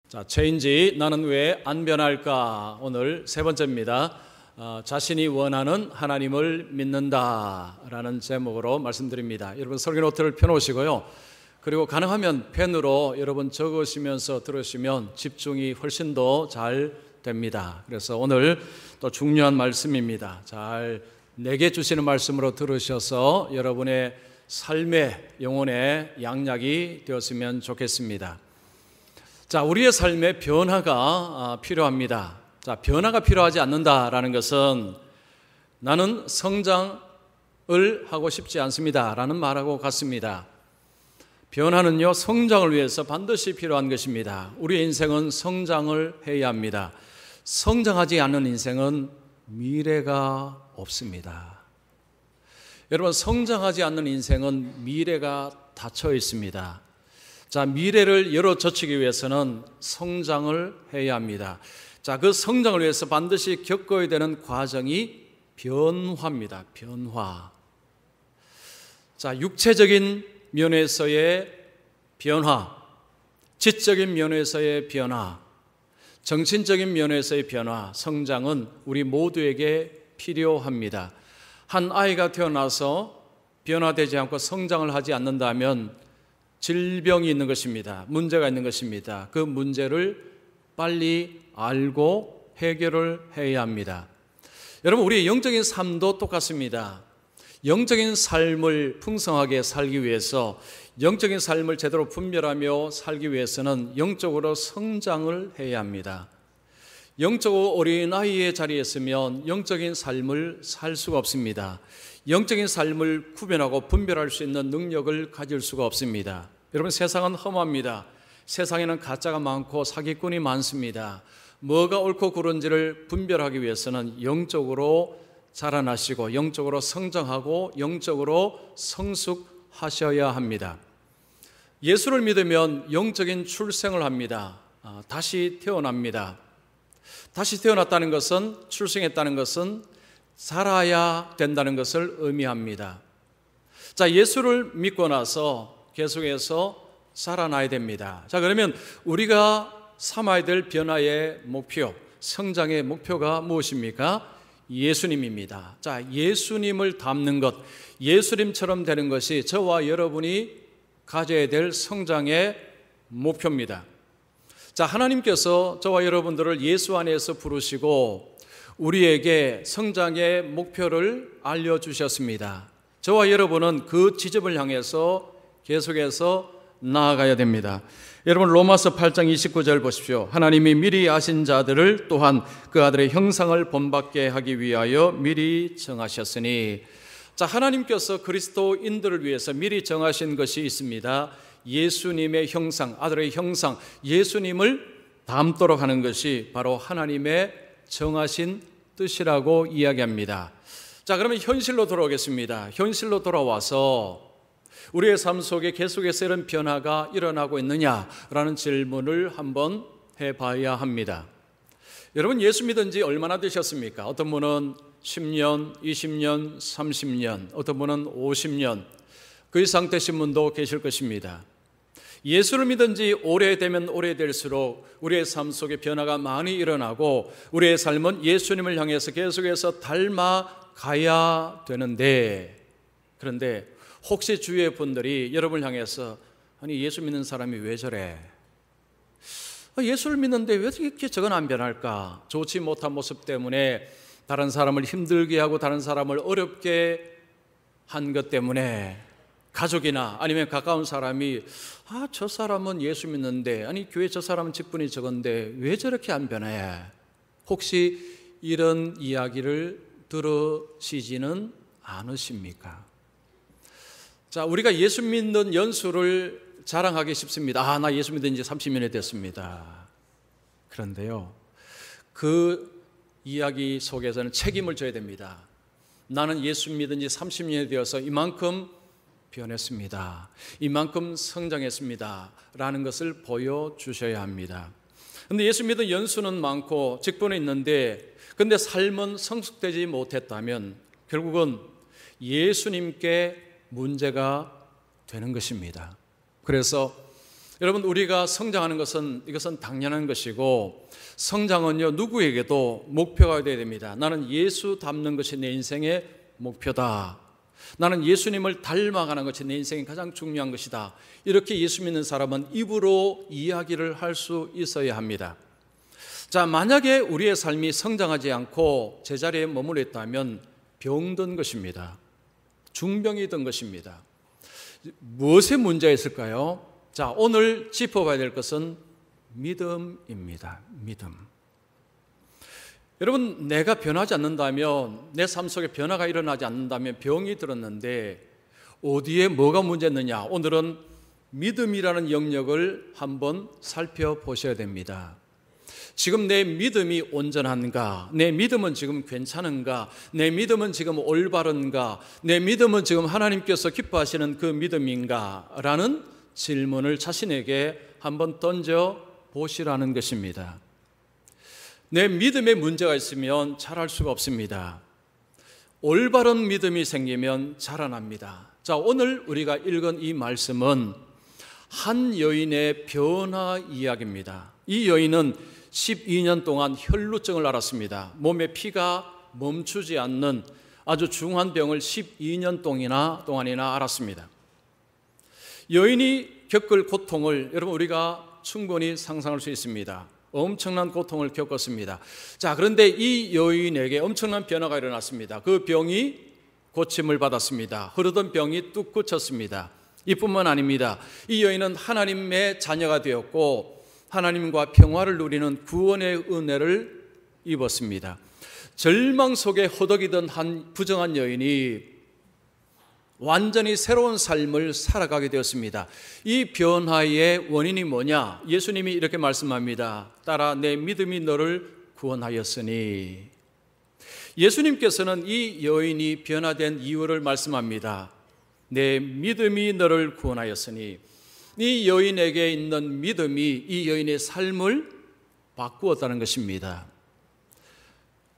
자, 체인지 나는 왜 안 변할까? 오늘 세 번째입니다. 자신이 원하는 하나님을 믿는다라는 제목으로 말씀드립니다. 여러분 설교 노트를 펴놓으시고요. 그리고 가능하면 펜으로 여러분 적으시면서 들으시면 집중이 훨씬 더 잘 됩니다. 그래서 오늘 또 중요한 말씀입니다. 잘 내게 주시는 말씀으로 들으셔서 여러분의 삶의 영혼의 양약이 되었으면 좋겠습니다. 자, 우리의 삶에 변화가 필요합니다. 자, 변화가 필요하지 않는다라는 것은 나는 성장을 하고 싶지 않습니다라는 말하고 같습니다. 변화는요, 성장을 위해서 반드시 필요한 것입니다. 우리의 인생은 성장을 해야 합니다. 성장하지 않는 인생은 미래가 없습니다. 여러분, 성장하지 않는 인생은 미래가 닫혀 있습니다. 자, 미래를 열어젖히기 위해서는 성장을 해야 합니다. 자, 그 성장을 위해서 반드시 겪어야 되는 과정이 변화입니다. 변화. 자, 육체적인 면에서의 변화, 지적인 면에서의 변화, 정신적인 면에서의 변화, 성장은 우리 모두에게 필요합니다. 한 아이가 태어나서 변화되지 않고 성장을 하지 않는다면 질병이 있는 것입니다. 문제가 있는 것입니다. 그 문제를 빨리 알고 해결을 해야 합니다. 여러분, 우리의 영적인 삶도 똑같습니다. 영적인 삶을 풍성하게 살기 위해서, 영적인 삶을 제대로 분별하며 살기 위해서는 영적으로 성장을 해야 합니다. 영적으로 어린아이의 자리에 있으면 영적인 삶을 살 수가 없습니다. 영적인 삶을 구별하고 분별할 수 있는 능력을 가질 수가 없습니다. 여러분, 세상은 험합니다. 세상에는 가짜가 많고 사기꾼이 많습니다. 뭐가 옳고 그른지를 분별하기 위해서는 영적으로 자라나시고 영적으로 성장하고 영적으로 성숙하셔야 합니다. 예수를 믿으면 영적인 출생을 합니다. 다시 태어납니다. 다시 태어났다는 것은, 출생했다는 것은 살아야 된다는 것을 의미합니다. 자, 예수를 믿고 나서 계속해서 살아나야 됩니다. 자, 그러면 우리가 삼아야 될 변화의 목표, 성장의 목표가 무엇입니까? 예수님입니다. 자, 예수님을 닮는 것, 예수님처럼 되는 것이 저와 여러분이 가져야 될 성장의 목표입니다. 자, 하나님께서 저와 여러분들을 예수 안에서 부르시고 우리에게 성장의 목표를 알려주셨습니다. 저와 여러분은 그 지점을 향해서 계속해서 나아가야 됩니다. 여러분, 로마서 8장 29절 보십시오. 하나님이 미리 아신 자들을 또한 그 아들의 형상을 본받게 하기 위하여 미리 정하셨으니. 자, 하나님께서 그리스도인들을 위해서 미리 정하신 것이 있습니다. 예수님의 형상, 아들의 형상, 예수님을 닮도록 하는 것이 바로 하나님의 정하신 뜻이라고 이야기합니다. 자, 그러면 현실로 돌아오겠습니다. 현실로 돌아와서 우리의 삶 속에 계속해서 이런 변화가 일어나고 있느냐라는 질문을 한번 해봐야 합니다. 여러분, 예수 믿은 지 얼마나 되셨습니까? 어떤 분은 10년, 20년, 30년, 어떤 분은 50년, 그 이상 되신 분도 계실 것입니다. 예수를 믿은 지 오래되면 오래될수록 우리의 삶 속에 변화가 많이 일어나고 우리의 삶은 예수님을 향해서 계속해서 닮아가야 되는데, 그런데 혹시 주위의 분들이 여러분을 향해서 아니, 예수 믿는 사람이 왜 저래? 예수를 믿는데 왜 이렇게 저건 안 변할까? 좋지 못한 모습 때문에 다른 사람을 힘들게 하고 다른 사람을 어렵게 한 것 때문에 가족이나 아니면 가까운 사람이 저 사람은 예수 믿는데, 아니 교회 저 사람은 직분이 적은데 왜 저렇게 안 변해? 혹시 이런 이야기를 들으시지는 않으십니까? 자, 우리가 예수 믿는 연수를 자랑하기 쉽습니다. 나 예수 믿은 지 30년이 됐습니다. 그런데요, 그 이야기 속에서는 책임을 져야 됩니다. 나는 예수 믿은 지 30년이 되어서 이만큼 변했습니다. 이만큼 성장했습니다. 라는 것을 보여주셔야 합니다. 그런데 예수 믿은 연수는 많고 직분은 있는데, 그런데 삶은 성숙되지 못했다면 결국은 예수님께 문제가 되는 것입니다. 그래서 여러분, 우리가 성장하는 것은 이것은 당연한 것이고, 성장은요 누구에게도 목표가 되어야 됩니다. 나는 예수 닮는 것이 내 인생의 목표다. 나는 예수님을 닮아가는 것이 내 인생의 가장 중요한 것이다. 이렇게 예수 믿는 사람은 입으로 이야기를 할 수 있어야 합니다. 자, 만약에 우리의 삶이 성장하지 않고 제자리에 머물러 있다면 병든 것입니다. 중병이 든 것입니다. 무엇에 문제가 있을까요? 자, 오늘 짚어봐야 될 것은 믿음입니다. 믿음. 여러분, 내가 변하지 않는다면, 내 삶 속에 변화가 일어나지 않는다면 병이 들었는데 어디에 뭐가 문제였느냐? 오늘은 믿음이라는 영역을 한번 살펴보셔야 됩니다. 지금 내 믿음이 온전한가? 내 믿음은 지금 괜찮은가? 내 믿음은 지금 올바른가? 내 믿음은 지금 하나님께서 기뻐하시는 그 믿음인가? 라는 질문을 자신에게 한번 던져 보시라는 것입니다. 내 믿음에 문제가 있으면 자랄 수가 없습니다. 올바른 믿음이 생기면 자라납니다. 자, 오늘 우리가 읽은 이 말씀은 한 여인의 변화 이야기입니다. 이 여인은 12년 동안 혈루증을 앓았습니다. 몸에 피가 멈추지 않는 아주 중한 병을 12년 동안이나 앓았습니다. 여인이 겪을 고통을 여러분 우리가 충분히 상상할 수 있습니다. 엄청난 고통을 겪었습니다. 자, 그런데 이 여인에게 엄청난 변화가 일어났습니다. 그 병이 고침을 받았습니다. 흐르던 병이 뚝 그쳤습니다. 이뿐만 아닙니다. 이 여인은 하나님의 자녀가 되었고 하나님과 평화를 누리는 구원의 은혜를 입었습니다. 절망 속에 허덕이던 한 부정한 여인이 완전히 새로운 삶을 살아가게 되었습니다. 이 변화의 원인이 뭐냐? 예수님이 이렇게 말씀합니다. 따라 내 믿음이 너를 구원하였으니. 예수님께서는 이 여인이 변화된 이유를 말씀합니다. 내 믿음이 너를 구원하였으니. 이 여인에게 있는 믿음이 이 여인의 삶을 바꾸었다는 것입니다.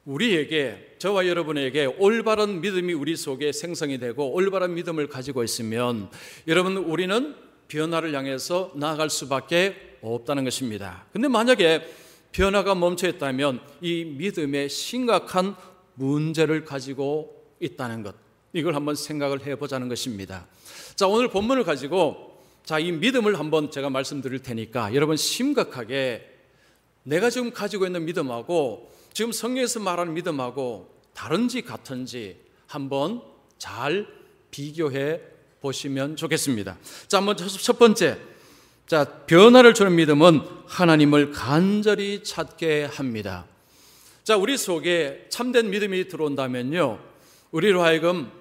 우리에게, 저와 여러분에게 올바른 믿음이 우리 속에 생성이 되고 올바른 믿음을 가지고 있으면 여러분, 우리는 변화를 향해서 나아갈 수밖에 없다는 것입니다. 근데 만약에 변화가 멈춰 있다면 이 믿음에 심각한 문제를 가지고 있다는 것, 이걸 한번 생각을 해보자는 것입니다. 자, 오늘 본문을 가지고 이 믿음을 한번 제가 말씀드릴 테니까 여러분 심각하게 내가 지금 가지고 있는 믿음하고 지금 성경에서 말하는 믿음하고 다른지 같은지 한번 잘 비교해 보시면 좋겠습니다. 자, 한번 첫 번째, 변화를 주는 믿음은 하나님을 간절히 찾게 합니다. 자, 우리 속에 참된 믿음이 들어온다면요, 우리로 하여금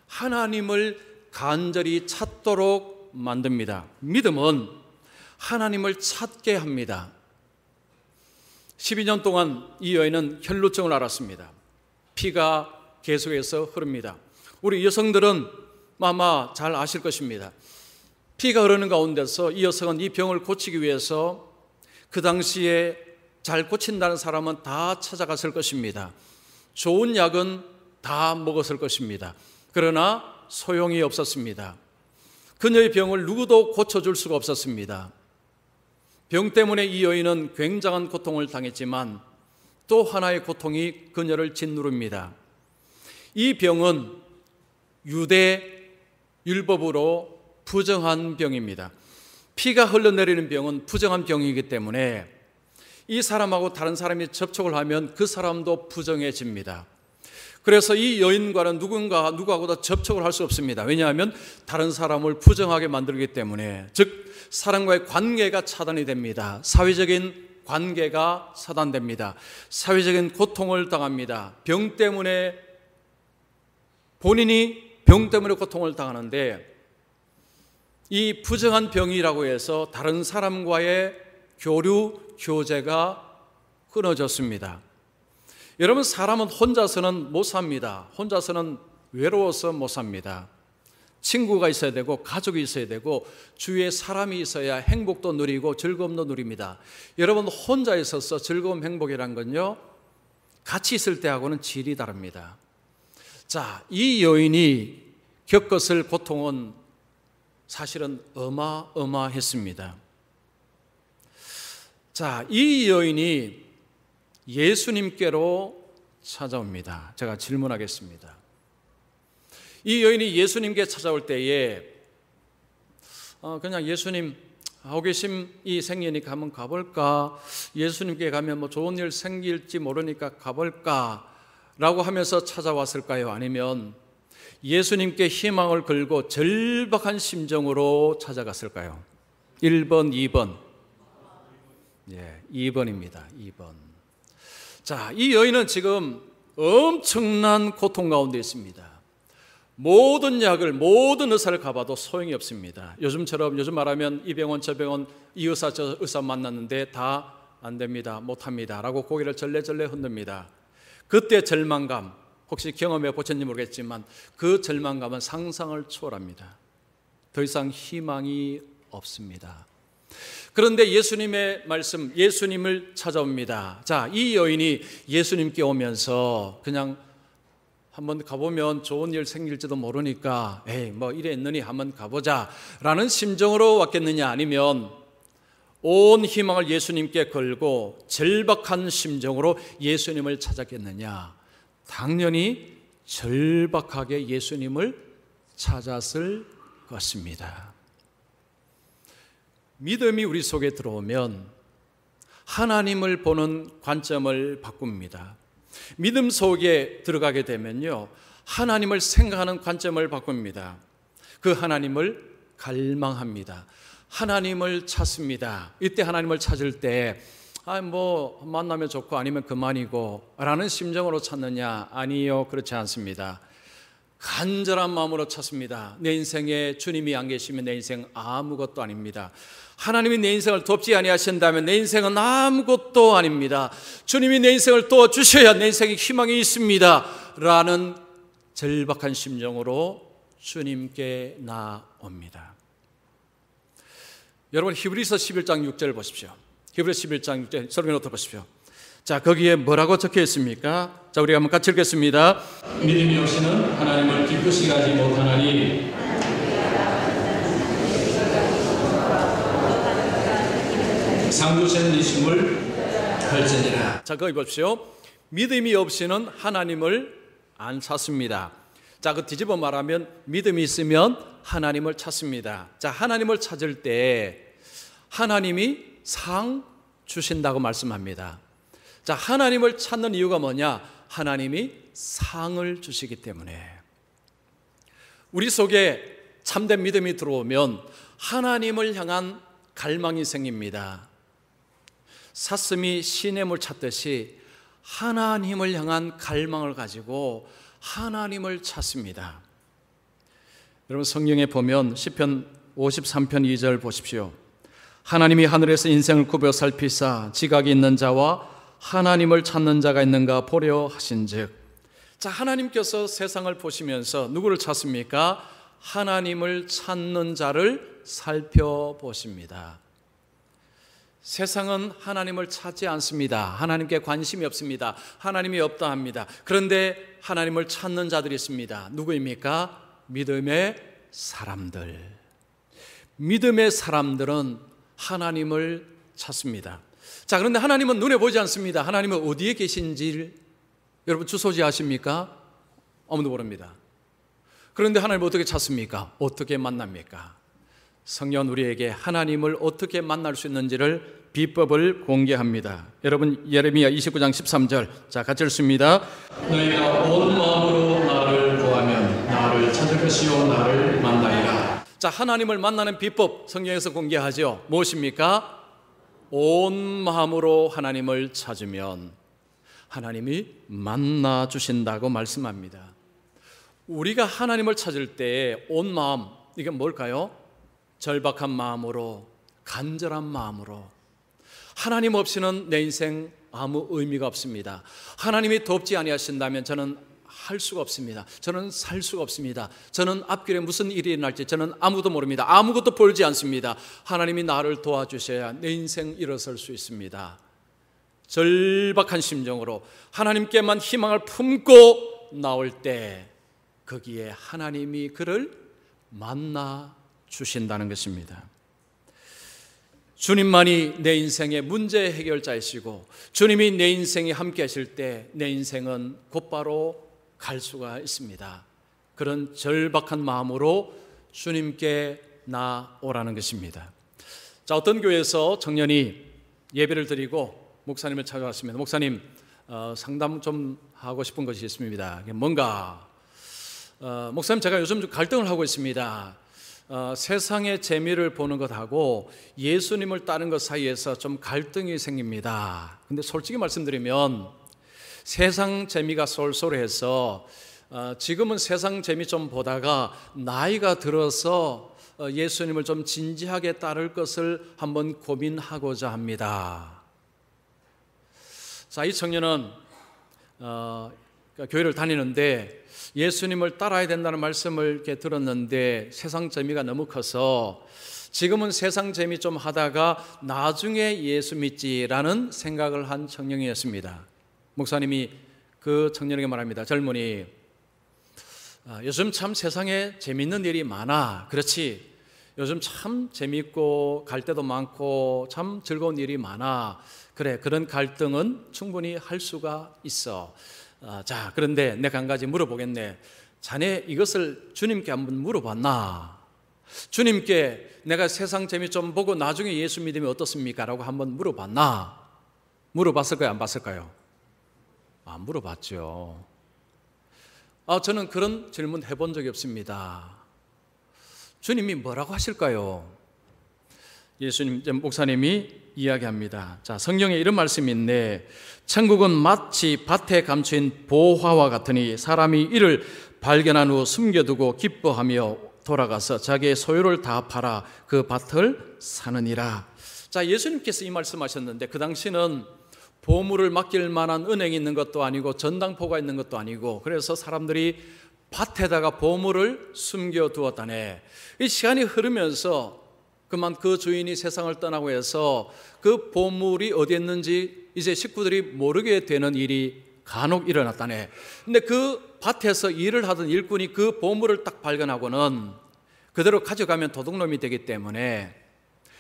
하나님을 간절히 찾도록 만듭니다. 믿음은 하나님을 찾게 합니다. 12년 동안 이 여인은 혈루증을 앓았습니다. 피가 계속해서 흐릅니다. 우리 여성들은 아마 잘 아실 것입니다. 피가 흐르는 가운데서 이 여성은 이 병을 고치기 위해서 그 당시에 잘 고친다는 사람은 다 찾아갔을 것입니다. 좋은 약은 다 먹었을 것입니다. 그러나 소용이 없었습니다. 그녀의 병을 누구도 고쳐줄 수가 없었습니다. 병 때문에 이 여인은 굉장한 고통을 당했지만 또 하나의 고통이 그녀를 짓누릅니다. 이 병은 유대 율법으로 부정한 병입니다. 피가 흘러내리는 병은 부정한 병이기 때문에 이 사람하고 다른 사람이 접촉을 하면 그 사람도 부정해집니다. 그래서 이 여인과는 누구하고도 접촉을 할 수 없습니다. 왜냐하면 다른 사람을 부정하게 만들기 때문에, 즉 사람과의 관계가 차단이 됩니다. 사회적인 관계가 차단됩니다. 사회적인 고통을 당합니다. 병 때문에, 본인이 병 때문에 고통을 당하는데 이 부정한 병이라고 해서 다른 사람과의 교류, 교제가 끊어졌습니다. 여러분, 사람은 혼자서는 못 삽니다. 혼자서는 외로워서 못 삽니다. 친구가 있어야 되고 가족이 있어야 되고 주위에 사람이 있어야 행복도 누리고 즐거움도 누립니다. 여러분, 혼자 있어서 즐거움, 행복이란 건요, 같이 있을 때하고는 질이 다릅니다. 자, 이 여인이 겪었을 고통은 사실은 어마어마했습니다. 자, 이 여인이 예수님께로 찾아옵니다. 제가 질문하겠습니다. 이 여인이 예수님께 찾아올 때에 그냥 예수님 호기심이 생기니까 한번 가볼까, 예수님께 가면 뭐 좋은 일 생길지 모르니까 가볼까 라고 하면서 찾아왔을까요? 아니면 예수님께 희망을 걸고 절박한 심정으로 찾아갔을까요? 1번, 2번. 2번입니다. 2번. 자, 이 여인은 지금 엄청난 고통 가운데 있습니다. 모든 약을, 모든 의사를 가봐도 소용이 없습니다. 요즘처럼, 요즘 말하면 이 병원 저 병원, 이 의사 저 의사 만났는데 다 안 됩니다, 못합니다 라고 고개를 절레절레 흔듭니다. 그때 절망감, 혹시 경험해 보셨는지 모르겠지만 그 절망감은 상상을 초월합니다. 더 이상 희망이 없습니다. 그런데 예수님의 말씀, 예수님을 찾아옵니다. 자, 이 여인이 예수님께 오면서 그냥 한번 가보면 좋은 일 생길지도 모르니까 에이 뭐 이랬느니 한번 가보자 라는 심정으로 왔겠느냐, 아니면 온 희망을 예수님께 걸고 절박한 심정으로 예수님을 찾았겠느냐? 당연히 절박하게 예수님을 찾았을 것입니다. 믿음이 우리 속에 들어오면 하나님을 보는 관점을 바꿉니다. 믿음 속에 들어가게 되면요, 하나님을 생각하는 관점을 바꿉니다. 그 하나님을 갈망합니다. 하나님을 찾습니다. 이때 하나님을 찾을 때 뭐 만나면 좋고 아니면 그만이고 라는 심정으로 찾느냐? 아니요, 그렇지 않습니다. 간절한 마음으로 찾습니다. 내 인생에 주님이 안 계시면 내 인생 아무것도 아닙니다. 하나님이 내 인생을 돕지 아니하신다면 내 인생은 아무것도 아닙니다. 주님이 내 인생을 도와주셔야 내 인생에 희망이 있습니다 라는 절박한 심정으로 주님께 나옵니다. 여러분, 히브리서 11장 6절 보십시오. 히브리서 11장 6절 설명부터 보십시오. 자, 거기에 뭐라고 적혀 있습니까? 자, 우리가 한번 같이 읽겠습니다. 믿음이 없이는 하나님을 기쁘시게 하지 못하나니 상주신 이심을 할지니라. 자, 거기 보십시오. 믿음이 없이는 하나님을 안 찾습니다. 자, 그 뒤집어 말하면 믿음이 있으면 하나님을 찾습니다. 자, 하나님을 찾을 때 하나님이 상 주신다고 말씀합니다. 자, 하나님을 찾는 이유가 뭐냐? 하나님이 상을 주시기 때문에. 우리 속에 참된 믿음이 들어오면 하나님을 향한 갈망이 생깁니다. 사슴이 시냇물 찾듯이 하나님을 향한 갈망을 가지고 하나님을 찾습니다. 여러분, 성경에 보면 시편 53편 2절 보십시오. 하나님이 하늘에서 인생을 굽어 살피사 지각이 있는 자와 하나님을 찾는 자가 있는가 보려 하신즉. 자, 하나님께서 세상을 보시면서 누구를 찾습니까? 하나님을 찾는 자를 살펴보십니다. 세상은 하나님을 찾지 않습니다. 하나님께 관심이 없습니다. 하나님이 없다 합니다. 그런데 하나님을 찾는 자들이 있습니다. 누구입니까? 믿음의 사람들. 믿음의 사람들은 하나님을 찾습니다. 자, 그런데 하나님은 눈에 보이지 않습니다. 하나님은 어디에 계신지 여러분 주소지 아십니까? 아무도 모릅니다. 그런데 하나님을 어떻게 찾습니까? 어떻게 만납니까? 성경은 우리에게 하나님을 어떻게 만날 수 있는지를 비법을 공개합니다. 여러분, 예레미야 29장 13절, 자, 같이 읽습니다. 너희가 온 마음으로 나를 구하면 나를 찾을 것이요 나를 만나리라. 자, 하나님을 만나는 비법 성경에서 공개하죠. 무엇입니까? 온 마음으로 하나님을 찾으면 하나님이 만나 주신다고 말씀합니다. 우리가 하나님을 찾을 때 온 마음, 이게 뭘까요? 절박한 마음으로, 간절한 마음으로. 하나님 없이는 내 인생 아무 의미가 없습니다. 하나님이 돕지 아니하신다면 저는 할 수가 없습니다. 저는 살 수가 없습니다. 저는 앞길에 무슨 일이 일어날지 저는 아무도 모릅니다. 아무것도 보이지 않습니다. 하나님이 나를 도와주셔야 내 인생 일어설 수 있습니다. 절박한 심정으로 하나님께만 희망을 품고 나올 때 거기에 하나님이 그를 만나 주신다는 것입니다. 주님만이 내 인생의 문제 해결자이시고 주님이 내 인생에 함께 하실 때 내 인생은 곧바로 갈 수가 있습니다. 그런 절박한 마음으로 주님께 나오라는 것입니다. 자, 어떤 교회에서 청년이 예배를 드리고 목사님을 찾아왔습니다. 목사님, 상담 좀 하고 싶은 것이 있습니다. 이게 뭔가? 목사님, 제가 요즘 좀 갈등을 하고 있습니다. 세상의 재미를 보는 것하고 예수님을 따르는 것 사이에서 좀 갈등이 생깁니다. 근데 솔직히 말씀드리면 세상 재미가 쏠쏠해서 지금은 세상 재미 좀 보다가 나이가 들어서 예수님을 좀 진지하게 따를 것을 한번 고민하고자 합니다. 자, 이 청년은 교회를 다니는데 예수님을 따라야 된다는 말씀을 이렇게 들었는데 세상 재미가 너무 커서 지금은 세상 재미 좀 하다가 나중에 예수 믿지라는 생각을 한 청년이었습니다. 목사님이 그 청년에게 말합니다. 젊은이, 요즘 참 세상에 재밌는 일이 많아. 그렇지? 요즘 참 재밌고 갈 데도 많고 참 즐거운 일이 많아. 그래, 그런 갈등은 충분히 할 수가 있어. 자, 그런데 내가 한 가지 물어보겠네. 자네 이것을 주님께 한번 물어봤나? 주님께 내가 세상 재미 좀 보고 나중에 예수 믿으면 어떻습니까? 라고 한번 물어봤나? 물어봤을까요? 안 봤을까요? 안 물어봤죠. 저는 그런 질문 해본 적이 없습니다. 주님이 뭐라고 하실까요? 예수님, 목사님이 이야기합니다. 자, 성경에 이런 말씀이 있네. 천국은 마치 밭에 감추인 보화와 같으니 사람이 이를 발견한 후 숨겨두고 기뻐하며 돌아가서 자기의 소유를 다 팔아 그 밭을 사느니라. 자, 예수님께서 이 말씀하셨는데 그 당시는 보물을 맡길 만한 은행이 있는 것도 아니고 전당포가 있는 것도 아니고 그래서 사람들이 밭에다가 보물을 숨겨두었다네. 이 시간이 흐르면서 그만 그 주인이 세상을 떠나고 해서 그 보물이 어디 있는지 이제 식구들이 모르게 되는 일이 간혹 일어났다네. 근데 그 밭에서 일을 하던 일꾼이 그 보물을 딱 발견하고는 그대로 가져가면 도둑놈이 되기 때문에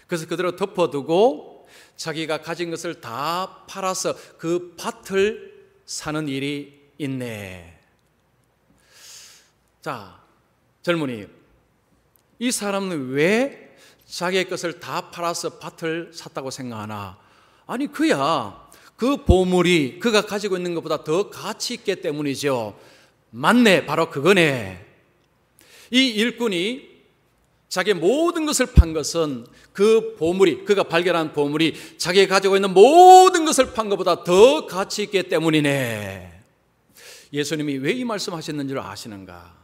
그래서 그대로 덮어두고 자기가 가진 것을 다 팔아서 그 밭을 사는 일이 있네. 자, 젊은이, 이 사람은 왜 자기의 것을 다 팔아서 밭을 샀다고 생각하나? 아니, 그야 그 보물이 그가 가지고 있는 것보다 더 가치 있기 때문이죠. 맞네, 바로 그거네. 이 일꾼이 자기의 모든 것을 판 것은 그 보물이, 그가 발견한 보물이 자기가 가지고 있는 모든 것을 판 것보다 더 가치 있기 때문이네. 예수님이 왜 이 말씀하셨는지를 아시는가?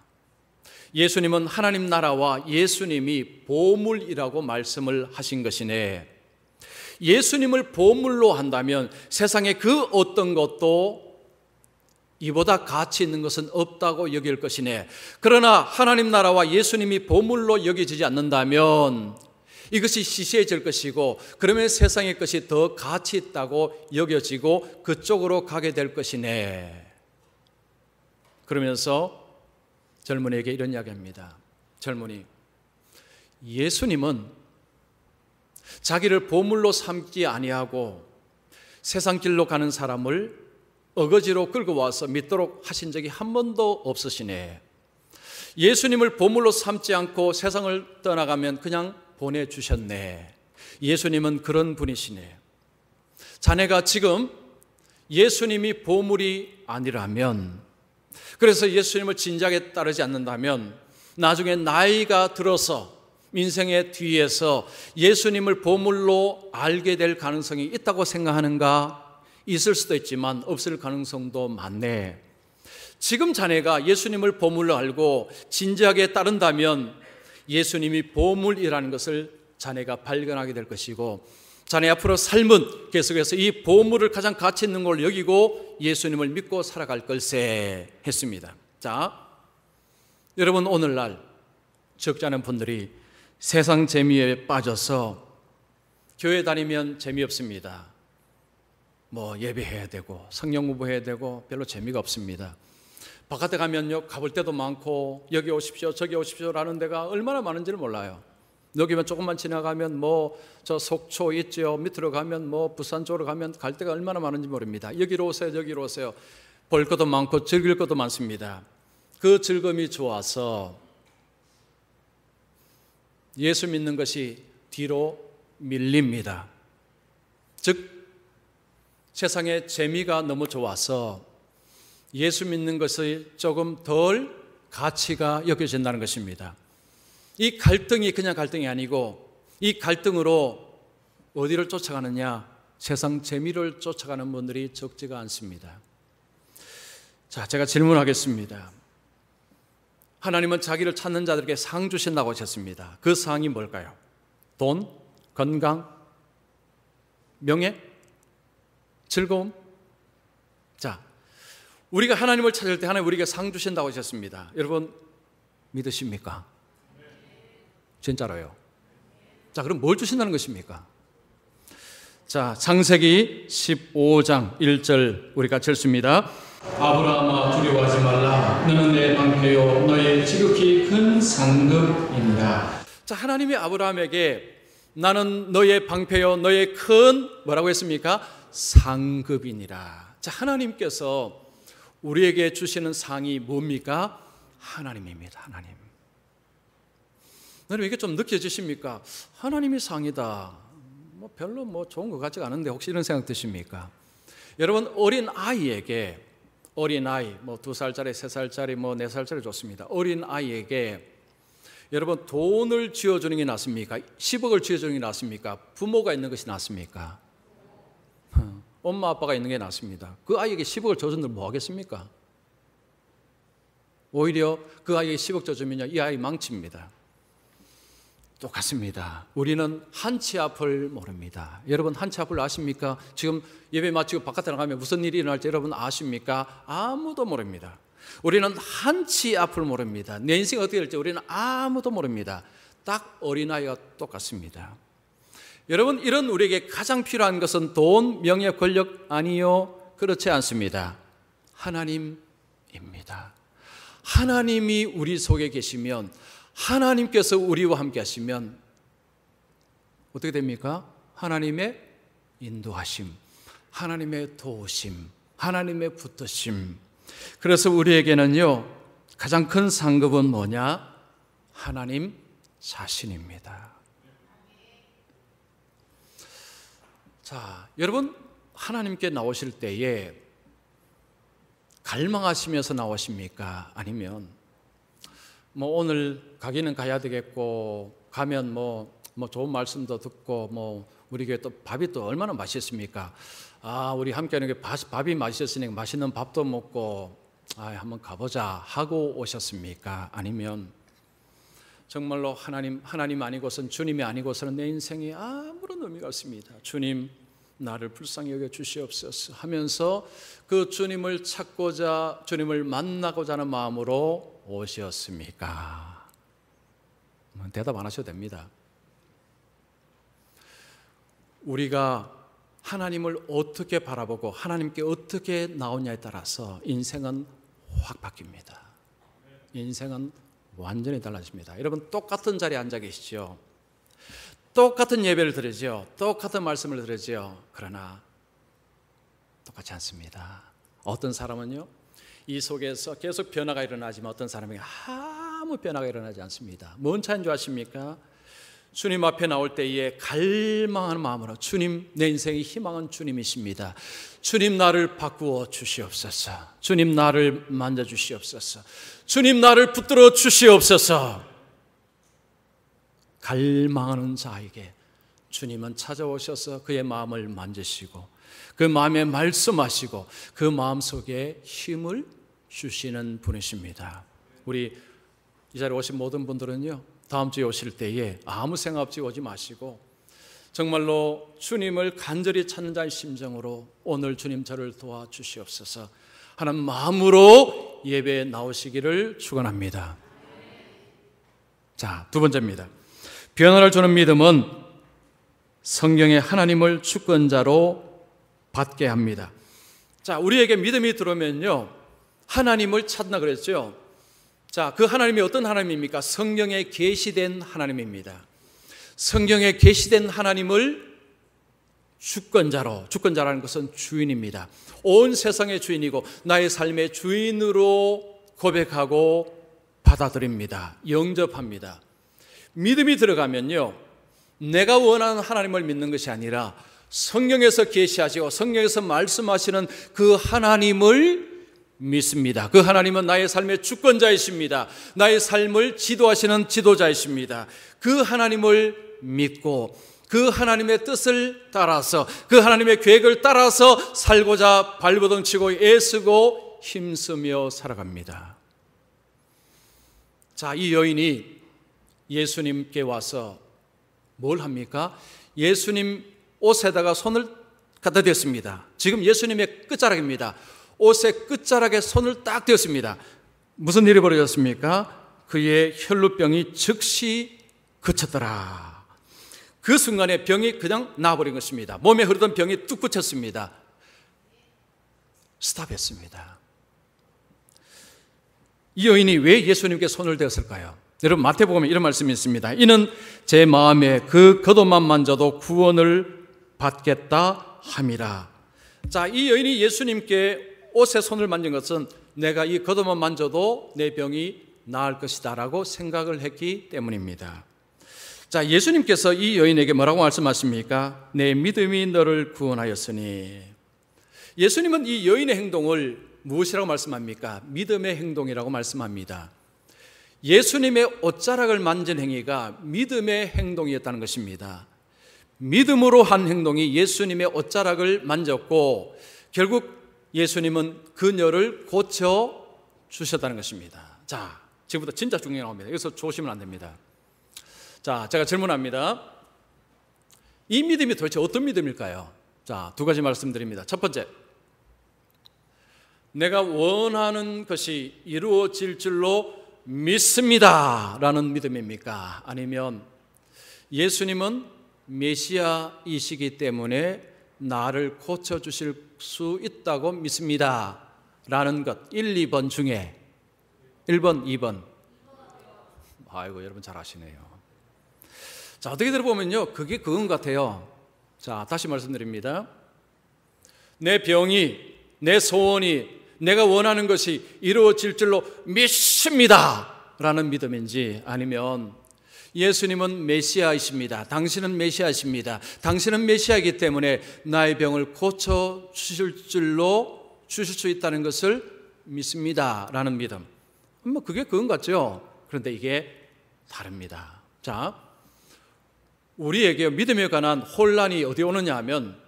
예수님은 하나님 나라와 예수님이 보물이라고 말씀을 하신 것이네. 예수님을 보물로 한다면 세상에 그 어떤 것도 이보다 가치 있는 것은 없다고 여길 것이네. 그러나 하나님 나라와 예수님이 보물로 여겨지지 않는다면 이것이 시시해질 것이고 그러면 세상의 것이 더 가치 있다고 여겨지고 그쪽으로 가게 될 것이네. 그러면서 젊은이에게 이런 이야기합니다. 젊은이, 예수님은 자기를 보물로 삼지 아니하고 세상 길로 가는 사람을 어거지로 끌고 와서 믿도록 하신 적이 한 번도 없으시네. 예수님을 보물로 삼지 않고 세상을 떠나가면 그냥 보내주셨네. 예수님은 그런 분이시네. 자네가 지금 예수님이 보물이 아니라면, 그래서 예수님을 진지하게 따르지 않는다면 나중에 나이가 들어서 인생의 뒤에서 예수님을 보물로 알게 될 가능성이 있다고 생각하는가? 있을 수도 있지만 없을 가능성도 많네. 지금 자네가 예수님을 보물로 알고 진지하게 따른다면 예수님이 보물이라는 것을 자네가 발견하게 될 것이고 자네 앞으로 삶은 계속해서 이 보물을 가장 가치 있는 걸 여기고 예수님을 믿고 살아갈 걸세 했습니다. 자, 여러분, 오늘날 적지 않은 분들이 세상 재미에 빠져서 교회 다니면 재미없습니다. 뭐 예배해야 되고 성령 공부해야 되고 별로 재미가 없습니다. 바깥에 가면요, 가볼 데도 많고 여기 오십시오 저기 오십시오라는 데가 얼마나 많은지를 몰라요. 여기만 조금만 지나가면 뭐 저 속초 있죠. 밑으로 가면 뭐 부산 쪽으로 가면 갈 데가 얼마나 많은지 모릅니다. 여기로 오세요, 여기로 오세요. 볼 것도 많고 즐길 것도 많습니다. 그 즐거움이 좋아서 예수 믿는 것이 뒤로 밀립니다. 즉 세상의 재미가 너무 좋아서 예수 믿는 것이 조금 덜 가치가 여겨진다는 것입니다. 이 갈등이 그냥 갈등이 아니고 이 갈등으로 어디를 쫓아가느냐? 세상 재미를 쫓아가는 분들이 적지가 않습니다. 자, 제가 질문하겠습니다. 하나님은 자기를 찾는 자들에게 상 주신다고 하셨습니다. 그 상이 뭘까요? 돈, 건강, 명예, 즐거움? 자, 우리가 하나님을 찾을 때 하나님 우리에게 상 주신다고 하셨습니다. 여러분 믿으십니까? 진짜로요. 자, 그럼 뭘 주신다는 것입니까? 자, 창세기 15장 1절 우리 같이 읽습니다. 아브라함아 두려워하지 말라. 너는 내 방패요 너의 지극히 큰 상급이니라. 자, 하나님이 아브라함에게 나는 너의 방패요 너의 큰 뭐라고 했습니까? 상급이니라. 자, 하나님께서 우리에게 주시는 상이 뭡니까? 하나님입니다. 하나님. 여러분 이게 좀 느껴지십니까? 하나님이 상이다. 뭐 별로 뭐 좋은 것 같지가 않은데 혹시 이런 생각 드십니까? 여러분 어린 아이에게 뭐 2살짜리, 3살짜리, 뭐 4살짜리 좋습니다. 어린 아이에게 여러분 돈을 쥐어주는 게 낫습니까? 10억을 쥐어주는 게 낫습니까? 부모가 있는 것이 낫습니까? 엄마 아빠가 있는 게 낫습니다. 그 아이에게 10억을 줘준다면 뭐 하겠습니까? 오히려 그 아이에게 10억 줘주면요 이 아이 망칩니다. 똑같습니다. 우리는 한치 앞을 모릅니다. 여러분 한치 앞을 아십니까? 지금 예배 마치고 바깥에 나가면 무슨 일이 일어날지 여러분 아십니까? 아무도 모릅니다. 우리는 한치 앞을 모릅니다. 내 인생이 어떻게 될지 우리는 아무도 모릅니다. 딱 어린아이가 똑같습니다. 여러분 이런 우리에게 가장 필요한 것은 돈, 명예, 권력 아니요? 그렇지 않습니다. 하나님입니다. 하나님이 우리 속에 계시면 하나님께서 우리와 함께 하시면 어떻게 됩니까? 하나님의 인도하심, 하나님의 도우심, 하나님의 붙드심. 그래서 우리에게는요 가장 큰 상급은 뭐냐? 하나님 자신입니다. 자, 여러분 하나님께 나오실 때에 갈망하시면서 나오십니까? 아니면 뭐 오늘 가기는 가야 되겠고 가면 뭐 좋은 말씀도 듣고 뭐 우리 교회 또 밥이 또 얼마나 맛있습니까? 아, 우리 함께하는 게 밥이 맛있으니까 맛있는 밥도 먹고 한번 가보자 하고 오셨습니까? 아니면 정말로 하나님 아니고선 주님이 아니고서는 내 인생이 아무런 의미가 없습니다. 주님 나를 불쌍히 여겨 주시옵소서 하면서 그 주님을 찾고자 주님을 만나고자 하는 마음으로 오셨습니까? 대답 안 하셔도 됩니다. 우리가 하나님을 어떻게 바라보고 하나님께 어떻게 나오냐에 따라서 인생은 확 바뀝니다. 인생은 완전히 달라집니다. 여러분 똑같은 자리에 앉아 계시죠? 똑같은 예배를 드리죠. 똑같은 말씀을 드리죠. 그러나 똑같지 않습니다. 어떤 사람은요 이 속에서 계속 변화가 일어나지만 어떤 사람에게 아무 변화가 일어나지 않습니다. 뭔 차이인 줄 아십니까? 주님 앞에 나올 때에 갈망하는 마음으로 주님 내 인생의 희망은 주님이십니다. 주님 나를 바꾸어 주시옵소서. 주님 나를 만져주시옵소서. 주님 나를 붙들어 주시옵소서. 갈망하는 자에게 주님은 찾아오셔서 그의 마음을 만지시고 그 마음에 말씀하시고 그 마음속에 힘을 주시는 분이십니다. 우리 이 자리에 오신 모든 분들은요 다음 주에 오실 때에 아무 생각 없이 오지 마시고 정말로 주님을 간절히 찾는 자의 심정으로 오늘 주님 저를 도와주시옵소서 하는 마음으로 예배에 나오시기를 축원합니다. 자, 두 번째입니다. 변화를 주는 믿음은 성경에 하나님을 주권자로 받게 합니다. 자, 우리에게 믿음이 들어오면요 하나님을 찾나 그랬죠. 자, 그 하나님이 어떤 하나님입니까? 성경에 계시된 하나님입니다. 성경에 계시된 하나님을 주권자라는 것은 주인입니다. 온 세상의 주인이고 나의 삶의 주인으로 고백하고 받아들입니다. 영접합니다. 믿음이 들어가면요, 내가 원하는 하나님을 믿는 것이 아니라 성경에서 계시하시고 성경에서 말씀하시는 그 하나님을 믿습니다. 그 하나님은 나의 삶의 주권자이십니다. 나의 삶을 지도하시는 지도자이십니다. 그 하나님을 믿고 그 하나님의 뜻을 따라서 그 하나님의 계획을 따라서 살고자 발버둥 치고 애쓰고 힘쓰며 살아갑니다. 자, 이 여인이 예수님께 와서 뭘 합니까? 예수님 옷에다가 손을 갖다 댔습니다. 지금 예수님의 끝자락입니다. 옷의 끝자락에 손을 딱 댔습니다. 무슨 일이 벌어졌습니까? 그의 혈루병이 즉시 그쳤더라. 그 순간에 병이 그냥 나아버린 것입니다. 몸에 흐르던 병이 뚝 그쳤습니다. 스탑했습니다. 이 여인이 왜 예수님께 손을 대었을까요? 여러분, 마태복음에 이런 말씀이 있습니다. 이는 제 마음에 그 겉옷만 만져도 구원을 받겠다 함이라. 자, 이 여인이 예수님께 옷에 손을 만진 것은 내가 이 겉옷만 만져도 내 병이 나을 것이다 라고 생각을 했기 때문입니다. 자, 예수님께서 이 여인에게 뭐라고 말씀하십니까? 내 믿음이 너를 구원하였으니. 예수님은 이 여인의 행동을 무엇이라고 말씀합니까? 믿음의 행동이라고 말씀합니다. 예수님의 옷자락을 만진 행위가 믿음의 행동이었다는 것입니다. 믿음으로 한 행동이 예수님의 옷자락을 만졌고 결국 예수님은 그녀를 고쳐주셨다는 것입니다. 자, 지금부터 진짜 중요한 게 나옵니다. 여기서 조심은 안 됩니다. 자, 제가 질문합니다. 이 믿음이 도대체 어떤 믿음일까요? 자, 두 가지 말씀드립니다. 첫 번째, 내가 원하는 것이 이루어질 줄로 믿습니다 라는 믿음입니까? 아니면 예수님은 메시아이시기 때문에 나를 고쳐주실 수 있다고 믿습니다 라는 것. 1, 2번 중에 1번, 2번. 아이고, 여러분 잘 아시네요. 자, 어떻게 들어보면요, 그게 그건 같아요. 자, 다시 말씀드립니다. 내 병이, 내 소원이, 내가 원하는 것이 이루어질 줄로 믿습니다 라는 믿음인지, 아니면 예수님은 메시아이십니다. 당신은 메시아이십니다. 당신은 메시아이기 때문에 나의 병을 고쳐주실 줄로 주실 수 있다는 것을 믿습니다 라는 믿음. 뭐 그게 그건 같죠. 그런데 이게 다릅니다. 자, 우리에게 믿음에 관한 혼란이 어디 오느냐 하면,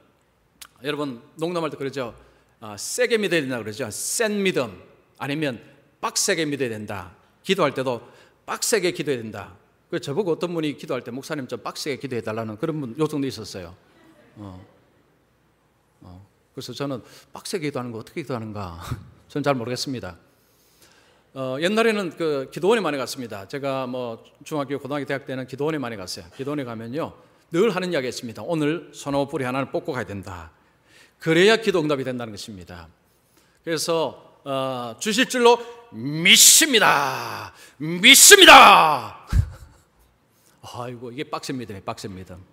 여러분 농담할 때 그러죠. 세게 믿어야 된다 그러죠. 센 믿음, 아니면 빡세게 믿어야 된다. 기도할 때도 빡세게 기도해야 된다. 그래서 저보고 어떤 분이 기도할 때 목사님 좀 빡세게 기도해 달라는 그런 분 요청도 있었어요. 그래서 저는 빡세게 기도하는 거 어떻게 기도하는가 저는 잘 모르겠습니다. 옛날에는 그 기도원에 많이 갔습니다. 제가 뭐 중학교, 고등학교, 대학 때는 기도원에 많이 갔어요. 기도원에 가면요, 늘 하는 이야기가 있습니다. 오늘 소나무 뿌리 하나를 뽑고 가야 된다. 그래야 기도 응답이 된다는 것입니다. 그래서 주실 줄로 믿습니다. 믿습니다. 아이고, 이게 빡센 믿음이에요. 빡센 믿음.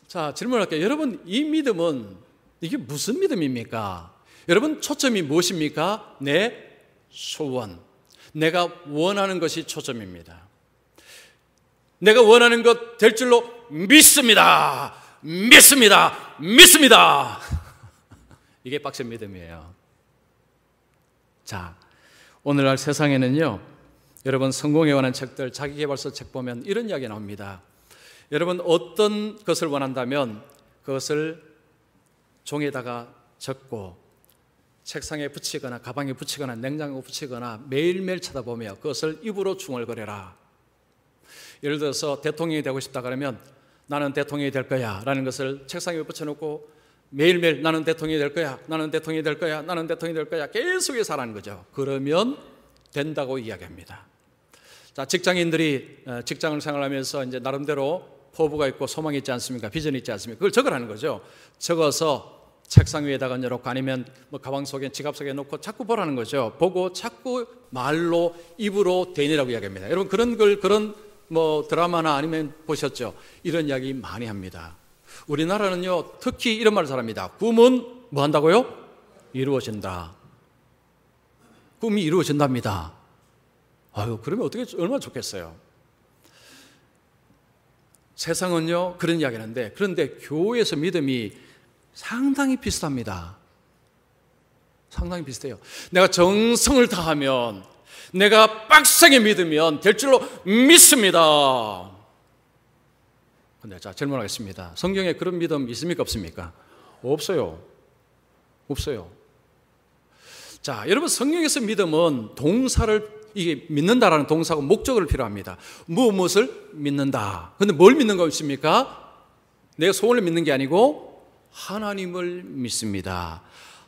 자, 질문할게요. 여러분, 이 믿음은 이게 무슨 믿음입니까? 여러분, 초점이 무엇입니까? 내 소원, 내가 원하는 것이 초점입니다. 내가 원하는 것 될 줄로 믿습니다. 믿습니다. 믿습니다. 이게 빡센 믿음이에요. 자, 오늘날 세상에는요, 여러분 성공에 관한 책들, 자기계발서 책 보면 이런 이야기 나옵니다. 여러분 어떤 것을 원한다면 그것을 종에다가 적고 책상에 붙이거나 가방에 붙이거나 냉장고에 붙이거나 매일매일 쳐다보며 그것을 입으로 중얼거려라. 예를 들어서 대통령이 되고 싶다 그러면 나는 대통령이 될 거야 라는 것을 책상에 붙여놓고 매일매일 나는 대통령이 될 거야, 나는 대통령이 될 거야, 나는 대통령이 될 거야 계속해서 하라는 거죠. 그러면 된다고 이야기합니다. 자, 직장인들이 직장을 생활하면서 이제 나름대로 포부가 있고 소망이 있지 않습니까? 비전이 있지 않습니까? 그걸 적으라는 거죠. 적어서 책상 위에다가 얹어놓고 아니면 뭐 가방 속에, 지갑 속에 놓고 자꾸 보라는 거죠. 보고 자꾸 말로, 입으로 대인이라고 이야기합니다. 여러분 그런 뭐 드라마나 아니면 보셨죠? 이런 이야기 많이 합니다. 우리나라는요, 특히 이런 말을 잘합니다. 꿈은 뭐 한다고요? 이루어진다. 꿈이 이루어진답니다. 아유, 그러면 어떻게, 얼마나 좋겠어요. 세상은요, 그런 이야기 하는데, 그런데 교회에서 믿음이 상당히 비슷합니다. 상당히 비슷해요. 내가 정성을 다하면, 내가 빡세게 믿으면 될 줄로 믿습니다. 근데 자, 질문하겠습니다. 성경에 그런 믿음 있습니까? 없습니까? 없어요. 없어요. 자, 여러분, 성경에서 믿음은 동사를, 이게 믿는다라는 동사고 목적을 필요합니다. 무엇을 믿는다. 근데 뭘 믿는 거 있습니까? 내 소원을 믿는 게 아니고 하나님을 믿습니다.